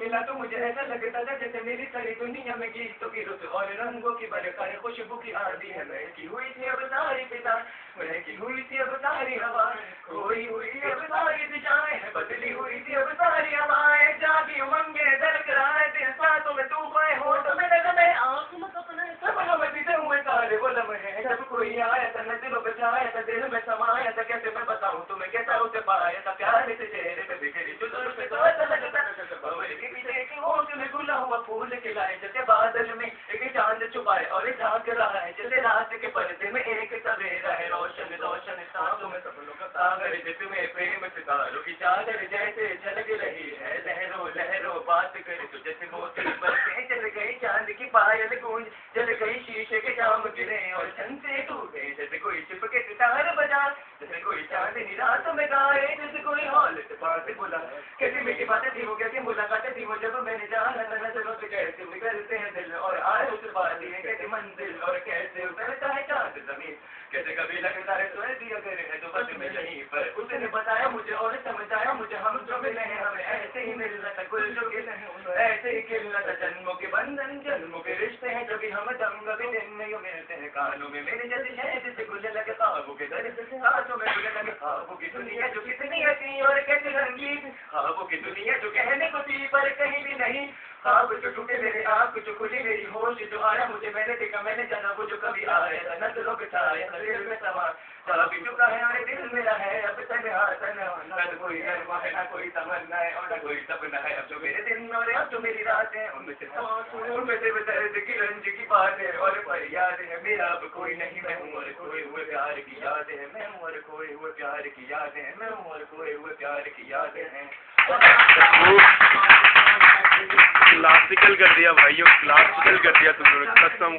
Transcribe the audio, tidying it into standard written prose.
मिला तो मुझे ऐसा लगता था जैसे मेरी सारी दुनिया में गीतों की रुत और रंगों की बरकरार खुशबू की आंधी है। महकी हुई थी अब सारी फिजा, महकी हुई थी अब सारी हवा, खोई हुई अब सारी दिशाएं, बदली हुई थी अब सारी हवाएं, जागी उमंगे धड़क रहा है दिल सांसों में तूफान होठों में नगमे आंसू में सपने सब हम बीते हुए सारे वो लम्हे, जब कोई आया था नजर बचाया था दिल में समाया था, कैसे मैं बताऊं तुम्हें कैसा उसे पाया था, प्यार से चेहरे पे बिखरी चुदर पे तो ऐसा लगता के पीछे की होश में गुला हुआ फूल खिलाए, जैसे बादल में एक चांद छुपाए और झांक रहा है, जैसे रात के पर्दे में एक सवेरा है, रोशन रोशन सांसों में सपनों का सागर, जिसमें प्रेम सितारों की चादर जैसे झलक रही है, लहरों लहरों बात करे तो जैसे मोती बरसे, चल गई चांद की पायल गूंज, चल गई शीशे के जाम गिरे और छन से टूटे, जैसे कोई छिप के सितार बजा, जैसे कोई चांदनी रात में गाए, जैसे कोई हौल से बात बोला, कैसी मीठी बातें थी वो, कैसी मुलाकातें थी वो, जब मैंने जाना था नजरों से कैसे निकलते हैं दिल और आए उस बात है कैसी मंजिल, और कैसे उतरता है चांद जमीन, कैसे कभी लगता है स्वर्ग अगर है तो बस में यहीं पर, उसने बताया मुझे और समझाया मुझे, हम जो मिले हैं हमें ऐसे ही मिलना था, कुल जो गिले हैं ऐसे ही खिलना था, जन्मों के बंधन जन्मों के रिश्ते हैं, जब भी हम दम कभी दिन में यूं मिलते हैं, कानों में मेरे जैसे है जिसे खुले लगे ख्वाबों के दर, हाथों में खुले लगे ख्वाबों की दुनिया जो कितनी हसी और कैसी रंगीन, ख्वाबों की दुनिया जो कहने को थी पर कहीं भी नहीं, ख्वाब जो टूटे मेरे आँख जो खुली मेरी होश जो आया मुझे, मैंने देखा मैंने जाना वो जो कभी आया था, नजरों के छाया दिल में समा चाबी चुका है और दिल मेरा है अब तन्हा तन्हा, न कोई गरबा है न कोई तमन्ना है और न कोई सपना है, अब जो मेरे दिन और अब जो मेरी रातें उनमें से दर्द की रंज की बात है और पर याद है मेरा अब कोई नहीं, मैं हूँ और खोए हुए प्यार की याद है, मैं हूँ और खोए हुए प्यार की याद है, मैं हूँ और खोए हुए प्यार की याद है। क्लासिकल कर दिया भाइयों, क्लासिकल कर दिया तुम लोग कसम।